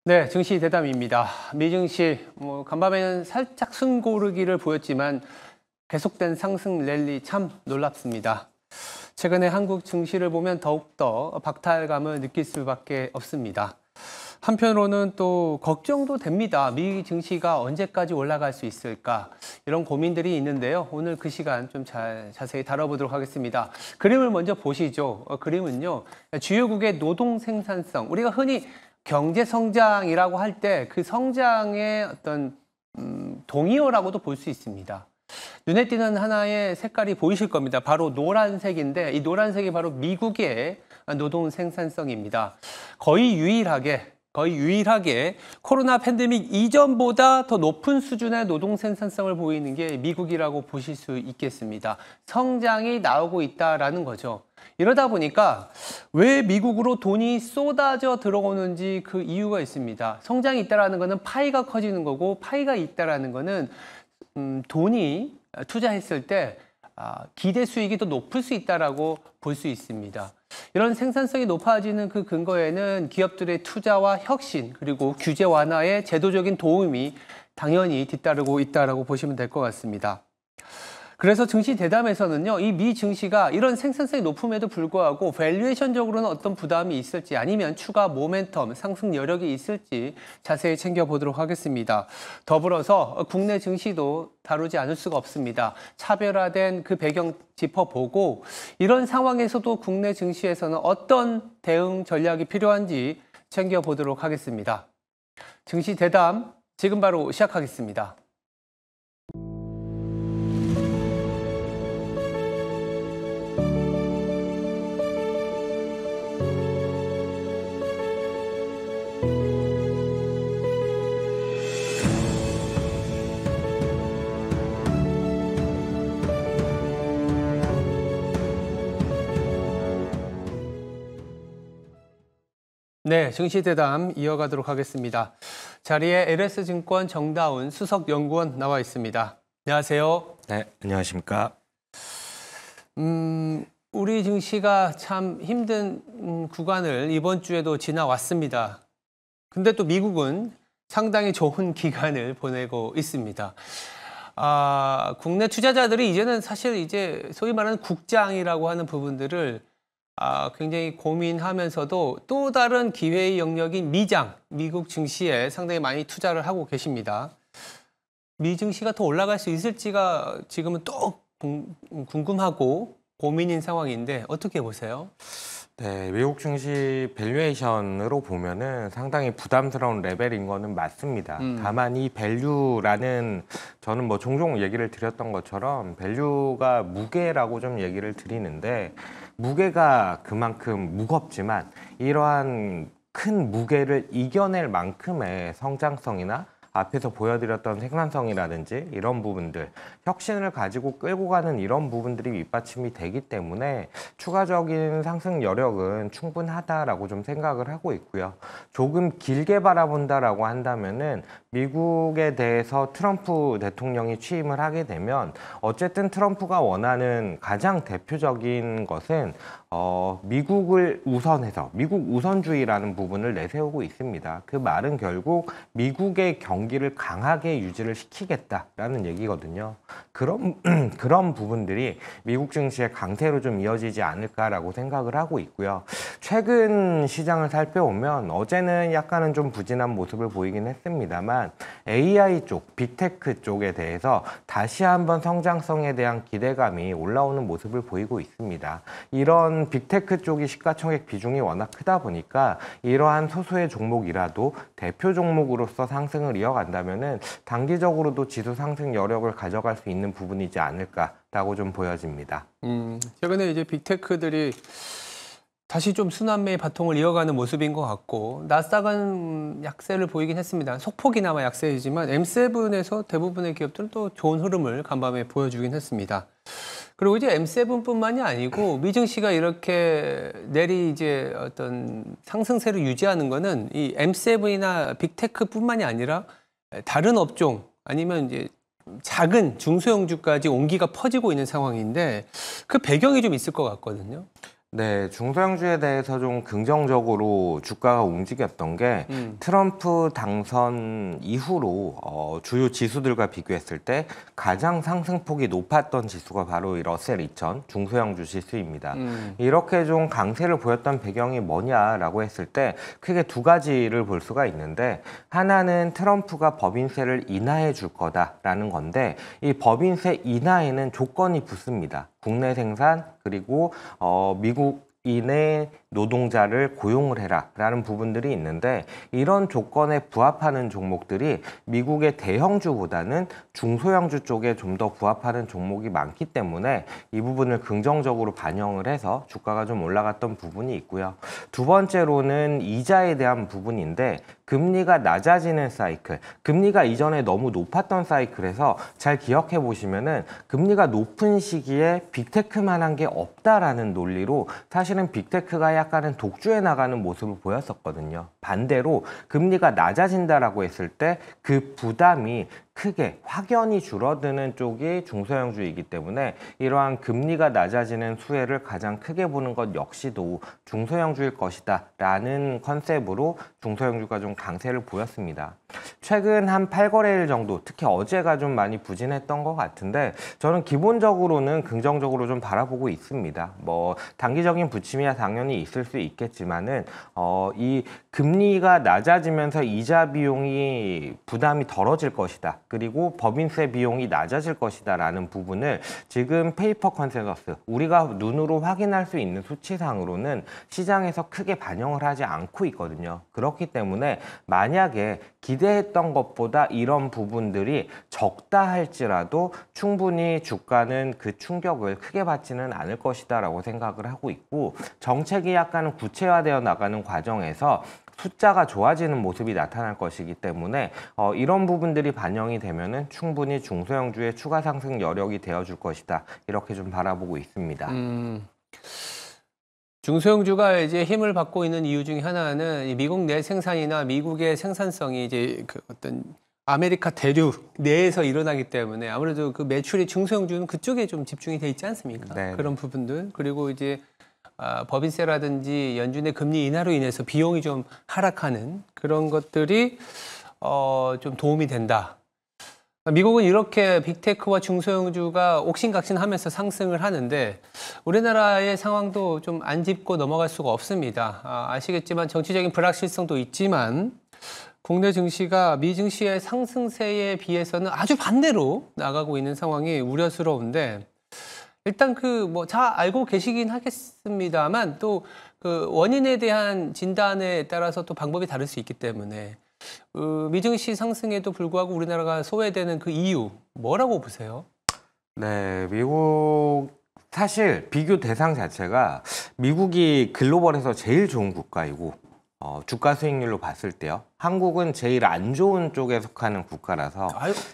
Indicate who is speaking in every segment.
Speaker 1: 네, 증시 대담입니다. 미 증시 간밤에는 살짝 숨고르기를 보였지만 계속된 상승 랠리 참 놀랍습니다. 최근에 한국 증시를 보면 더욱더 박탈감을 느낄 수밖에 없습니다. 한편으로는 또 걱정도 됩니다. 미 증시가 언제까지 올라갈 수 있을까? 이런 고민들이 있는데요. 오늘 그 시간 좀 자세히 다뤄보도록 하겠습니다. 그림을 먼저 보시죠. 그림은요. 주요국의 노동 생산성, 우리가 흔히 경제 성장이라고 할 때 그 성장의 어떤 동의어라고도 볼 수 있습니다. 눈에 띄는 하나의 색깔이 보이실 겁니다. 바로 노란색인데 이 노란색이 바로 미국의 노동 생산성입니다. 거의 유일하게 코로나 팬데믹 이전보다 더 높은 수준의 노동 생산성을 보이는 게 미국이라고 보실 수 있겠습니다. 성장이 나오고 있다라는 거죠. 이러다 보니까 왜 미국으로 돈이 쏟아져 들어오는지 그 이유가 있습니다. 성장이 있다라는 거는 파이가 커지는 거고, 파이가 있다라는 거는 돈이 투자했을 때 기대 수익이 더 높을 수 있다라고 볼 수 있습니다. 이런 생산성이 높아지는 그 근거에는 기업들의 투자와 혁신 그리고 규제 완화의 제도적인 도움이 당연히 뒤따르고 있다라고 보시면 될 것 같습니다. 그래서 증시 대담에서는요, 이 미 증시가 이런 생산성이 높음에도 불구하고 밸류에이션적으로는 어떤 부담이 있을지 아니면 추가 모멘텀, 상승 여력이 있을지 자세히 챙겨보도록 하겠습니다. 더불어서 국내 증시도 다루지 않을 수가 없습니다. 차별화된 그 배경 짚어보고 이런 상황에서도 국내 증시에서는 어떤 대응 전략이 필요한지 챙겨보도록 하겠습니다. 증시 대담 지금 바로 시작하겠습니다. 네, 증시 대담 이어가도록 하겠습니다. 자리에 LS증권 정다운 수석연구원 나와 있습니다. 안녕하세요.
Speaker 2: 네, 안녕하십니까.
Speaker 1: 우리 증시가 참 힘든 구간을 이번 주에도 지나왔습니다. 근데 또 미국은 상당히 좋은 기간을 보내고 있습니다. 국내 투자자들이 이제는 사실 이제 소위 말하는 국장이라고 하는 부분들을 굉장히 고민하면서도 또 다른 기회의 영역인 미국 증시에 상당히 많이 투자를 하고 계십니다. 미 증시가 더 올라갈 수 있을지가 지금은 또 궁금하고 고민인 상황인데 어떻게 보세요?
Speaker 2: 네, 미국 증시 밸류에이션으로 보면은 상당히 부담스러운 레벨인 거는 맞습니다. 다만 이 밸류라는 저는 뭐 종종 얘기를 드렸던 것처럼 밸류가 무게라고 좀 얘기를 드리는데 무게가 그만큼 무겁지만 이러한 큰 무게를 이겨낼 만큼의 성장성이나 앞에서 보여드렸던 생산성이라든지 이런 부분들, 혁신을 가지고 끌고 가는 이런 부분들이 밑받침이 되기 때문에 추가적인 상승 여력은 충분하다라고 좀 생각을 하고 있고요. 조금 길게 바라본다라고 한다면은 미국에 대해서 트럼프 대통령이 취임을 하게 되면 어쨌든 트럼프가 원하는 가장 대표적인 것은 미국을 우선해서 미국 우선주의라는 부분을 내세우고 있습니다. 그 말은 결국 미국의 경기를 강하게 유지를 시키겠다라는 얘기거든요. 그런 부분들이 미국 증시의 강세로 좀 이어지지 않을까라고 생각을 하고 있고요. 최근 시장을 살펴보면 어제는 약간은 좀 부진한 모습을 보이긴 했습니다만 AI 쪽, 빅테크 쪽에 대해서 다시 한번 성장성에 대한 기대감이 올라오는 모습을 보이고 있습니다. 이런 빅테크 쪽이 시가총액 비중이 워낙 크다 보니까 이러한 소수의 종목이라도 대표 종목으로서 상승을 이어간다면은 단기적으로도 지수 상승 여력을 가져갈 수 있는 부분이지 않을까라고 좀 보여집니다.
Speaker 1: 최근에 이제 빅테크들이 다시 좀 순환매의 바통을 이어가는 모습인 것 같고 나스닥은 약세를 보이긴 했습니다. 속폭이나마 약세이지만 M7에서 대부분의 기업들은 또 좋은 흐름을 간밤에 보여주긴 했습니다. 그리고 이제 M7뿐만이 아니고 미 증시가 이렇게 이제 어떤 상승세를 유지하는 거는 이 M7이나 빅테크뿐만이 아니라 다른 업종 아니면 이제 작은 중소형주까지 온기가 퍼지고 있는 상황인데 그 배경이 좀 있을 것 같거든요.
Speaker 2: 네, 중소형주에 대해서 좀 긍정적으로 주가가 움직였던 게 트럼프 당선 이후로 주요 지수들과 비교했을 때 가장 상승폭이 높았던 지수가 바로 이 러셀 2000 중소형주 지수입니다. 이렇게 좀 강세를 보였던 배경이 뭐냐라고 했을 때 크게 두 가지를 볼 수가 있는데, 하나는 트럼프가 법인세를 인하해 줄 거다라는 건데, 이 법인세 인하에는 조건이 붙습니다. 국내 생산, 그리고 미국인의 노동자를 고용을 해라라는 부분들이 있는데, 이런 조건에 부합하는 종목들이 미국의 대형주보다는 중소형주 쪽에 좀 더 부합하는 종목이 많기 때문에 이 부분을 긍정적으로 반영을 해서 주가가 좀 올라갔던 부분이 있고요. 두 번째로는 이자에 대한 부분인데, 금리가 낮아지는 사이클, 금리가 이전에 너무 높았던 사이클에서 잘 기억해 보시면은 금리가 높은 시기에 빅테크만한 게 없다라는 논리로 사실은 빅테크가 약간은 독주해 나가는 모습을 보였었거든요. 반대로 금리가 낮아진다라고 했을 때 그 부담이 크게 확연히 줄어드는 쪽이 중소형주이기 때문에 이러한 금리가 낮아지는 수혜를 가장 크게 보는 것 역시도 중소형주일 것이다 라는 컨셉으로 중소형주가 좀 강세를 보였습니다. 최근 한 8거래일 정도, 특히 어제가 좀 많이 부진했던 것 같은데, 저는 기본적으로는 긍정적으로 좀 바라보고 있습니다. 뭐 단기적인 부침이야 당연히 있을 수 있겠지만은 이 금리가 낮아지면서 이자 비용이 부담이 덜어질 것이다, 그리고 법인세 비용이 낮아질 것이다 라는 부분을 지금 페이퍼 컨센서스, 우리가 눈으로 확인할 수 있는 수치상으로는 시장에서 크게 반영을 하지 않고 있거든요. 그렇기 때문에 만약에 기대했던 것보다 이런 부분들이 적다 할지라도 충분히 주가는 그 충격을 크게 받지는 않을 것이다 라고 생각을 하고 있고, 정책이 약간은 구체화되어 나가는 과정에서 숫자가 좋아지는 모습이 나타날 것이기 때문에 이런 부분들이 반영이 되면은 충분히 중소형주의 추가 상승 여력이 되어줄 것이다, 이렇게 좀 바라보고 있습니다.
Speaker 1: 중소형주가 이제 힘을 받고 있는 이유 중에 하나는 이 미국 내 생산이나 미국의 생산성이 이제 그 어떤 아메리카 대륙 내에서 일어나기 때문에 아무래도 그 매출이 중소형주는 그쪽에 좀 집중이 돼 있지 않습니까?
Speaker 2: 네.
Speaker 1: 그런 부분들, 그리고 이제 법인세라든지 연준의 금리 인하로 인해서 비용이 좀 하락하는 그런 것들이 좀 도움이 된다. 미국은 이렇게 빅테크와 중소형주가 옥신각신하면서 상승을 하는데 우리나라의 상황도 좀 안 짚고 넘어갈 수가 없습니다. 아시겠지만 정치적인 불확실성도 있지만 국내 증시가 미 증시의 상승세에 비해서는 아주 반대로 나가고 있는 상황이 우려스러운데, 일단 잘 알고 계시긴 하겠습니다만 또 그 원인에 대한 진단에 따라서 또 방법이 다를 수 있기 때문에 미증시 상승에도 불구하고 우리나라가 소외되는 그 이유 뭐라고 보세요?
Speaker 2: 네, 미국 사실 비교 대상 자체가 미국이 글로벌에서 제일 좋은 국가이고, 주가 수익률로 봤을 때요, 한국은 제일 안 좋은 쪽에 속하는 국가라서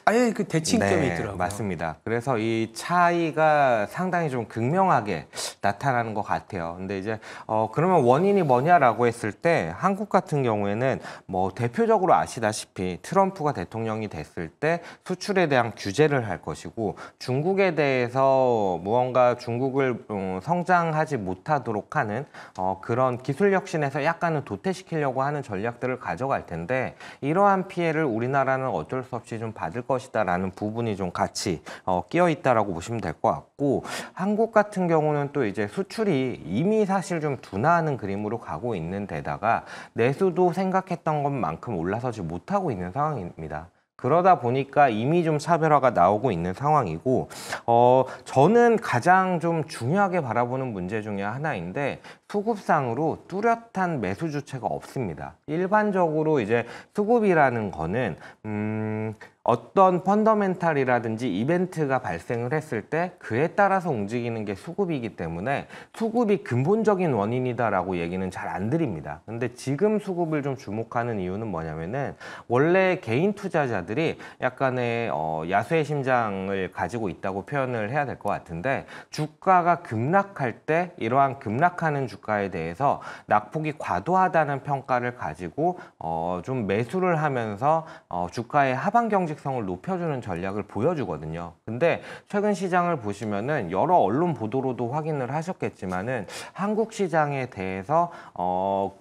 Speaker 1: 아예 그 대칭점이 있더라고요.
Speaker 2: 맞습니다. 그래서 이 차이가 상당히 좀 극명하게 나타나는 것 같아요. 근데 이제 그러면 원인이 뭐냐라고 했을 때, 한국 같은 경우에는 뭐 대표적으로 아시다시피 트럼프가 대통령이 됐을 때 수출에 대한 규제를 할 것이고, 중국에 대해서 무언가 중국을 성장하지 못하도록 하는 그런 기술 혁신에서 약간은 도태시키려고 하는 전략들을 가져갈 텐데, 이러한 피해를 우리나라는 어쩔 수 없이 좀 받을 것이다라는 부분이 좀 같이 끼어 있다라고 보시면 될 것 같고, 한국 같은 경우는 또 이제 수출이 이미 사실 좀 둔화하는 그림으로 가고 있는 데다가 내수도 생각했던 것만큼 올라서지 못하고 있는 상황입니다. 그러다 보니까 이미 좀 차별화가 나오고 있는 상황이고, 저는 가장 좀 중요하게 바라보는 문제 중에 하나인데, 수급상으로 뚜렷한 매수 주체가 없습니다. 일반적으로 이제 수급이라는 거는 어떤 펀더멘탈이라든지 이벤트가 발생을 했을 때 그에 따라서 움직이는 게 수급이기 때문에 수급이 근본적인 원인이다라고 얘기는 잘 안 드립니다. 근데 지금 수급을 좀 주목하는 이유는 뭐냐면은, 원래 개인 투자자들이 약간의 야수의 심장을 가지고 있다고 표현을 해야 될 것 같은데, 주가가 급락할 때 이러한 급락하는 주가에 대해서 낙폭이 과도하다는 평가를 가지고 좀 매수를 하면서 주가의 하방 경직 경직성을 높여주는 전략을 보여주거든요. 근데 최근 시장을 보시면은 여러 언론 보도로도 확인을 하셨겠지만은 한국 시장에 대해서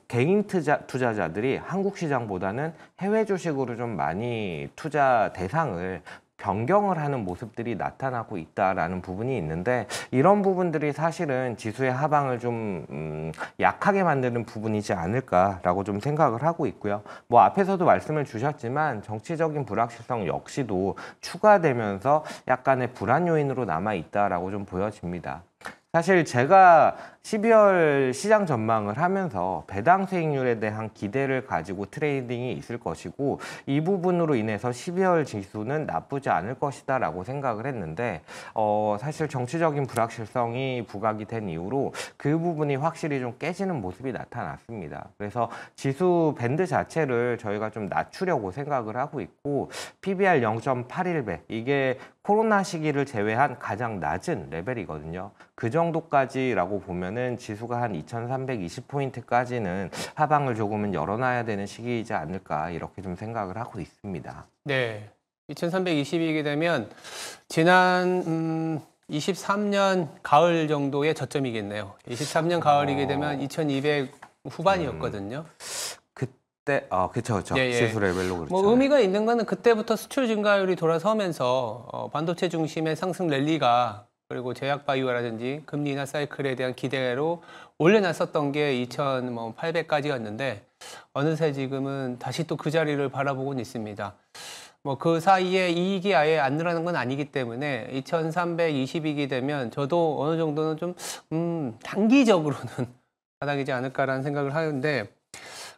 Speaker 2: 개인 투자자들이 한국 시장보다는 해외 주식으로 좀 많이 투자 대상을 변경을 하는 모습들이 나타나고 있다라는 부분이 있는데, 이런 부분들이 사실은 지수의 하방을 좀 약하게 만드는 부분이지 않을까라고 좀 생각을 하고 있고요. 뭐 앞에서도 말씀을 주셨지만 정치적인 불확실성 역시도 추가되면서 약간의 불안 요인으로 남아 있다라고 좀 보여집니다. 사실 제가 12월 시장 전망을 하면서 배당 수익률에 대한 기대를 가지고 트레이딩이 있을 것이고, 이 부분으로 인해서 12월 지수는 나쁘지 않을 것이다 라고 생각을 했는데, 사실 정치적인 불확실성이 부각이 된 이후로 그 부분이 확실히 좀 깨지는 모습이 나타났습니다. 그래서 지수 밴드 자체를 저희가 좀 낮추려고 생각을 하고 있고, PBR 0.81배, 이게 코로나 시기를 제외한 가장 낮은 레벨이거든요. 그 정도까지라고 보면은 지수가 한 2320포인트까지는 하방을 조금은 열어놔야 되는 시기이지 않을까, 이렇게 좀 생각을 하고 있습니다.
Speaker 1: 네. 2320이게 되면 지난 23년 가을 정도의 저점이겠네요. 23년 가을이게 되면 2200 후반이었거든요.
Speaker 2: 그때 그쵸.
Speaker 1: 예, 예.
Speaker 2: 지수 레벨로 그렇죠.
Speaker 1: 뭐 의미가 있는 거는 그때부터 수출 증가율이 돌아서면서 반도체 중심의 상승 랠리가, 그리고 제약 바이오라든지 금리 인하 사이클에 대한 기대로 올려놨었던 게 2800까지였는데, 어느새 지금은 다시 또 그 자리를 바라보고는 있습니다. 뭐 그 사이에 이익이 아예 안 늘어나는 건 아니기 때문에 2320이게 되면 저도 어느 정도는 좀 단기적으로는 바닥이지 않을까라는 생각을 하는데,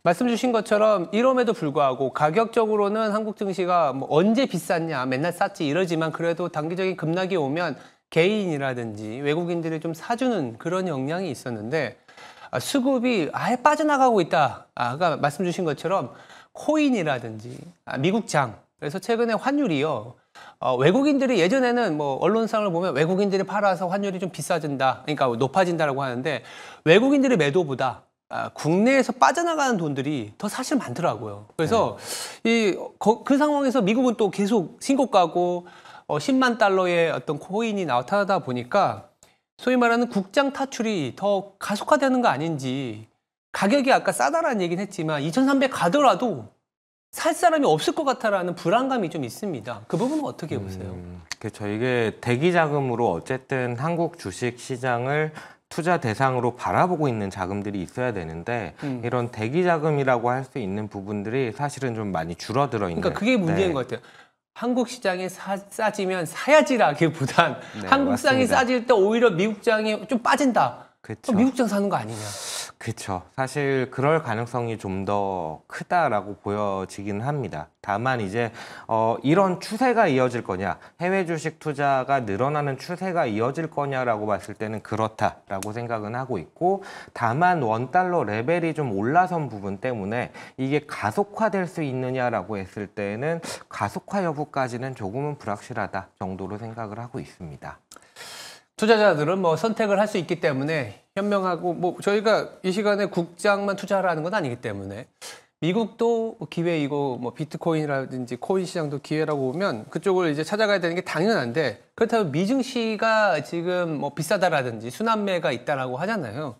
Speaker 1: 말씀 주신 것처럼 이럼에도 불구하고 가격적으로는 한국 증시가 뭐 언제 비쌌냐, 맨날 쌌지 이러지만, 그래도 단기적인 급락이 오면 개인이라든지 외국인들이 좀 사주는 그런 역량이 있었는데, 수급이 아예 빠져나가고 있다. 아까 말씀 주신 것처럼 코인이라든지 미국장, 그래서 최근에 환율이요. 외국인들이 예전에는 뭐 언론상을 보면 외국인들이 팔아서 환율이 좀 비싸진다, 그러니까 높아진다라고 하는데, 외국인들의 매도보다 국내에서 빠져나가는 돈들이 더 사실 많더라고요. 그래서 그 상황에서 미국은 또 계속 신고가고 10만 달러의 어떤 코인이 나타나다 보니까 소위 말하는 국장 타출이 더 가속화되는 거 아닌지, 가격이 아까 싸다라는 얘기는 했지만 2300 가더라도 살 사람이 없을 것 같다라는 불안감이 좀 있습니다. 그 부분은 어떻게 보세요?
Speaker 2: 그렇죠. 이게 대기 자금으로 어쨌든 한국 주식 시장을 투자 대상으로 바라보고 있는 자금들이 있어야 되는데, 이런 대기 자금이라고 할 수 있는 부분들이 사실은 좀 많이 줄어들어 있는.
Speaker 1: 그러니까 그게 문제인 것 같아요. 한국 시장이 싸지면 사야지라기보단 한국 시장이
Speaker 2: 맞습니다.
Speaker 1: 싸질 때 오히려 미국장이 좀 빠진다.
Speaker 2: 그쵸.
Speaker 1: 미국장 사는 거 아니냐.
Speaker 2: 그렇죠. 사실 그럴 가능성이 좀 더 크다라고 보여지긴 합니다. 다만 이제 이런 추세가 이어질 거냐, 해외 주식 투자가 늘어나는 추세가 이어질 거냐라고 봤을 때는 그렇다라고 생각은 하고 있고, 다만 원달러 레벨이 좀 올라선 부분 때문에 이게 가속화될 수 있느냐라고 했을 때는 가속화 여부까지는 조금은 불확실하다 정도로 생각을 하고 있습니다.
Speaker 1: 투자자들은 뭐 선택을 할 수 있기 때문에 현명하고, 뭐 저희가 이 시간에 국장만 투자하라는 건 아니기 때문에 미국도 기회이고, 뭐 비트코인이라든지 코인 시장도 기회라고 보면 그쪽을 이제 찾아가야 되는 게 당연한데, 그렇다면 미증시가 지금 뭐 비싸다라든지 순환매가 있다라고 하잖아요.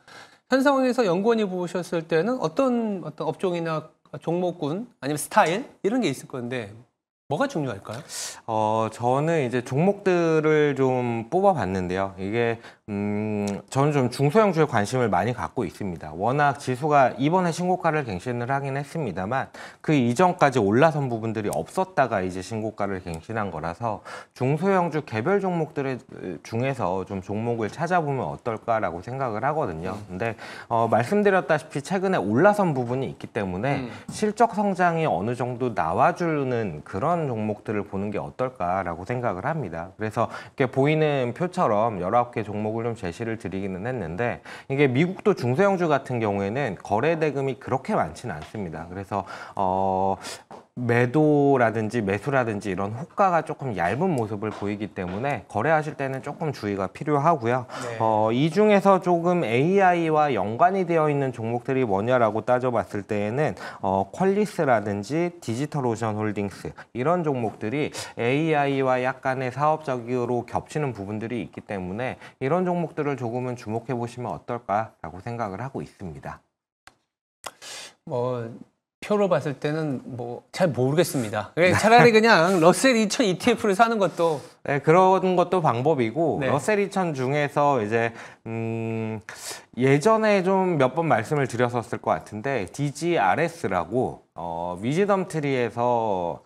Speaker 1: 현 상황에서 연구원이 보셨을 때는 어떤 업종이나 종목군 아니면 스타일 이런 게 있을 건데, 뭐가 중요할까요?
Speaker 2: 저는 이제 종목들을 좀 뽑아봤는데요. 이게 저는 좀 중소형주에 관심을 많이 갖고 있습니다. 워낙 지수가 이번에 신고가를 갱신을 하긴 했습니다만, 그 이전까지 올라선 부분들이 없었다가 이제 신고가를 갱신한 거라서 중소형주 개별 종목들 중에서 좀 종목을 찾아보면 어떨까라고 생각을 하거든요. 근데 말씀드렸다시피 최근에 올라선 부분이 있기 때문에 실적 성장이 어느 정도 나와주는 그런 종목들을 보는 게 어떨까라고 생각을 합니다. 그래서 이렇게 보이는 표처럼 19개 종목을 좀 제시를 드리기는 했는데, 이게 미국도 중소형주 같은 경우에는 거래 대금이 그렇게 많지는 않습니다. 그래서 매도라든지 매수라든지 이런 호가가 조금 얇은 모습을 보이기 때문에 거래하실 때는 조금 주의가 필요하고요.
Speaker 1: 네.
Speaker 2: 이 중에서 조금 AI와 연관이 되어 있는 종목들이 뭐냐라고 따져봤을 때에는 퀄리스라든지 디지털오션 홀딩스 이런 종목들이 AI와 약간의 사업적으로 겹치는 부분들이 있기 때문에 이런 종목들을 조금은 주목해 보시면 어떨까라고 생각을 하고 있습니다.
Speaker 1: 뭐 표로 봤을 때는 뭐 잘 모르겠습니다. 차라리 그냥 러셀 2000 ETF를 사는 것도
Speaker 2: 네, 그런 것도 방법이고
Speaker 1: 네.
Speaker 2: 러셀 2000 중에서 이제 예전에 좀 몇 번 말씀을 드렸었을 것 같은데 DGRS라고 위즈덤 트리에서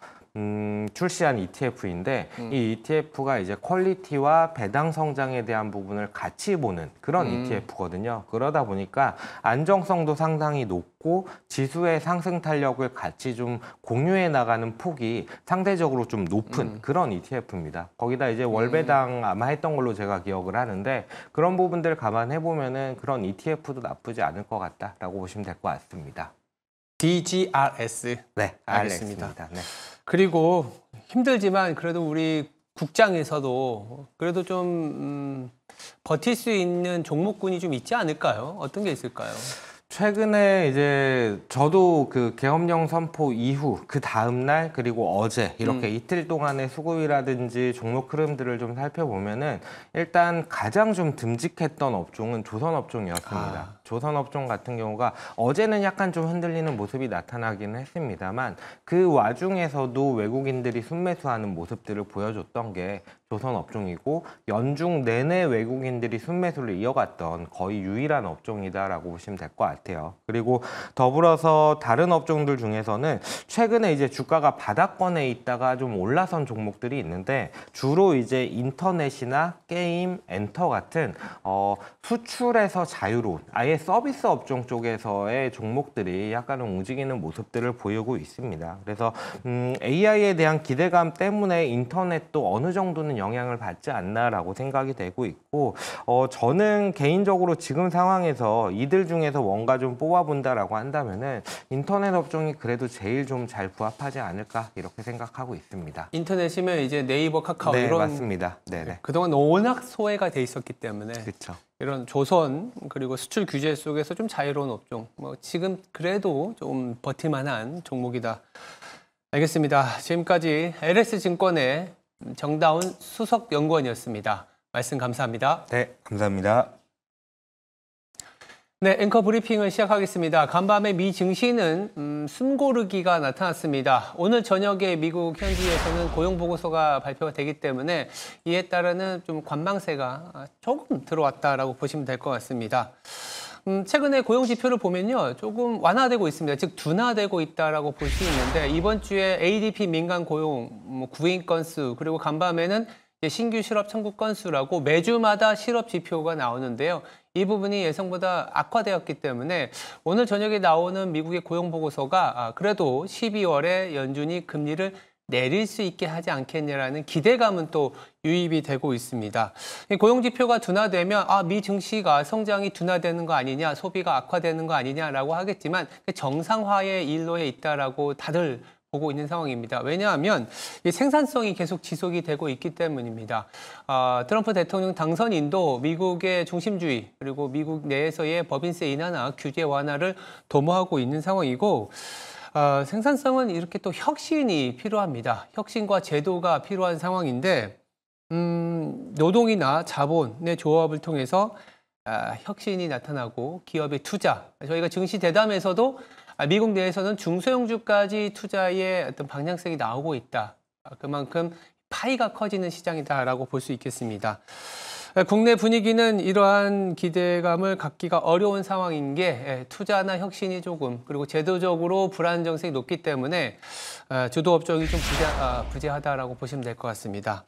Speaker 2: 출시한 ETF인데 이 ETF가 이제 퀄리티와 배당 성장에 대한 부분을 같이 보는 그런 ETF거든요. 그러다 보니까 안정성도 상당히 높고 지수의 상승 탄력을 같이 좀 공유해 나가는 폭이 상대적으로 좀 높은 그런 ETF입니다. 거기다 이제 월배당 아마 했던 걸로 제가 기억을 하는데 그런 부분들 감안해 보면은 그런 ETF도 나쁘지 않을 것 같다라고 보시면 될 것 같습니다.
Speaker 1: DGRS.
Speaker 2: 네,
Speaker 1: 알겠습니다.
Speaker 2: 네.
Speaker 1: 그리고 힘들지만 그래도 우리 국장에서도 그래도 좀 버틸 수 있는 종목군이 좀 있지 않을까요? 어떤 게 있을까요?
Speaker 2: 최근에 이제 저도 그 계엄령 선포 이후 그 다음 날 그리고 어제 이렇게 이틀 동안의 수급이라든지 종목 흐름들을 좀 살펴보면은 일단 가장 좀 듬직했던 업종은 조선업종이었습니다. 조선업종 같은 경우가 어제는 약간 좀 흔들리는 모습이 나타나기는 했습니다만 그 와중에서도 외국인들이 순매수하는 모습들을 보여줬던 게 조선업종이고 연중 내내 외국인들이 순매수를 이어갔던 거의 유일한 업종이다라고 보시면 될 것 같아요. 그리고 더불어서 다른 업종들 중에서는 최근에 이제 주가가 바닥권에 있다가 좀 올라선 종목들이 있는데 주로 이제 인터넷이나 게임, 엔터 같은 수출에서 자유로운 아예 서비스 업종 쪽에서의 종목들이 약간은 움직이는 모습들을 보이고 있습니다. 그래서 AI에 대한 기대감 때문에 인터넷도 어느 정도는 영향을 받지 않나라고 생각이 되고 있고 저는 개인적으로 지금 상황에서 이들 중에서 뭔가 좀 뽑아본다라고 한다면은 인터넷 업종이 그래도 제일 좀 잘 부합하지 않을까 이렇게 생각하고 있습니다.
Speaker 1: 인터넷이면 이제 네이버, 카카오
Speaker 2: 네,
Speaker 1: 이런
Speaker 2: 맞습니다. 네네.
Speaker 1: 그동안 워낙 소외가 돼 있었기 때문에
Speaker 2: 그렇죠.
Speaker 1: 이런 조선 그리고 수출 규제 속에서 좀 자유로운 업종 뭐 지금 그래도 좀 버틸만한 종목이다. 알겠습니다. 지금까지 LS증권의 정다운 수석연구원이었습니다. 말씀 감사합니다.
Speaker 2: 네, 감사합니다.
Speaker 1: 네, 앵커 브리핑을 시작하겠습니다. 간밤에 미 증시는 숨고르기가 나타났습니다. 오늘 저녁에 미국 현지에서는 고용 보고서가 발표가 되기 때문에 이에 따르는 좀 관망세가 조금 들어왔다라고 보시면 될 것 같습니다. 최근에 고용 지표를 보면요, 조금 완화되고 있습니다. 즉 둔화되고 있다라고 볼 수 있는데 이번 주에 ADP 민간 고용 구인 건수 그리고 간밤에는 신규 실업 청구 건수라고 매주마다 실업 지표가 나오는데요. 이 부분이 예상보다 악화되었기 때문에 오늘 저녁에 나오는 미국의 고용 보고서가 그래도 12월에 연준이 금리를 내릴 수 있게 하지 않겠냐라는 기대감은 또 유입이 되고 있습니다. 고용 지표가 둔화되면 미 증시가 성장이 둔화되는 거 아니냐, 소비가 악화되는 거 아니냐라고 하겠지만 정상화의 일로에 있다라고 다들 보고 있는 상황입니다. 왜냐하면 이 생산성이 계속 지속이 되고 있기 때문입니다. 트럼프 대통령 당선인도 미국의 중심주의 그리고 미국 내에서의 법인세 인하나 규제 완화를 도모하고 있는 상황이고 생산성은 이렇게 또 혁신이 필요합니다. 혁신과 제도가 필요한 상황인데 노동이나 자본의 조합을 통해서 혁신이 나타나고 기업의 투자, 저희가 증시 대담에서도 미국 내에서는 중소형주까지 투자의 어떤 방향성이 나오고 있다. 그만큼 파이가 커지는 시장이다라고 볼 수 있겠습니다. 국내 분위기는 이러한 기대감을 갖기가 어려운 상황인 게 투자나 혁신이 조금 그리고 제도적으로 불안정성이 높기 때문에 주도 업종이 좀 부재하다라고 보시면 될 것 같습니다.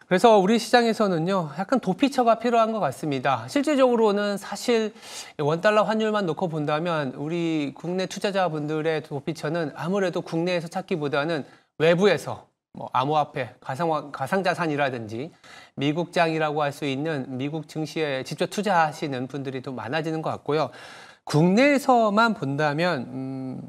Speaker 1: 그래서 우리 시장에서는요, 약간 도피처가 필요한 것 같습니다. 실질적으로는 사실 원달러 환율만 놓고 본다면 우리 국내 투자자분들의 도피처는 아무래도 국내에서 찾기보다는 외부에서 암호화폐, 가상자산이라든지 미국장이라고 할 수 있는 미국 증시에 직접 투자하시는 분들이 더 많아지는 것 같고요. 국내에서만 본다면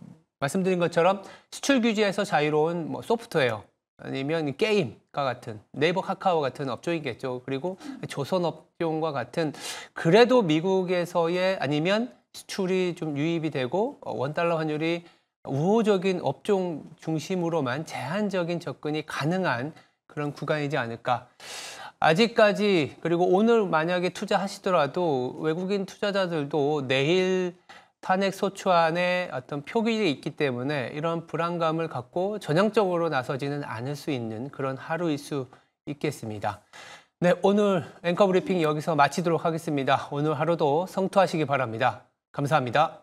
Speaker 1: 말씀드린 것처럼 수출 규제에서 자유로운 뭐 소프트웨어 아니면 게임과 같은 네이버 카카오 같은 업종이겠죠. 그리고 조선 업종과 같은 그래도 미국에서의 아니면 수출이 좀 유입이 되고 원달러 환율이 우호적인 업종 중심으로만 제한적인 접근이 가능한 그런 구간이지 않을까. 아직까지 그리고 오늘 만약에 투자하시더라도 외국인 투자자들도 내일 탄핵 소추안에 어떤 표기가 있기 때문에 이런 불안감을 갖고 전향적으로 나서지는 않을 수 있는 그런 하루일 수 있겠습니다. 네, 오늘 앵커 브리핑 여기서 마치도록 하겠습니다. 오늘 하루도 성투하시기 바랍니다. 감사합니다.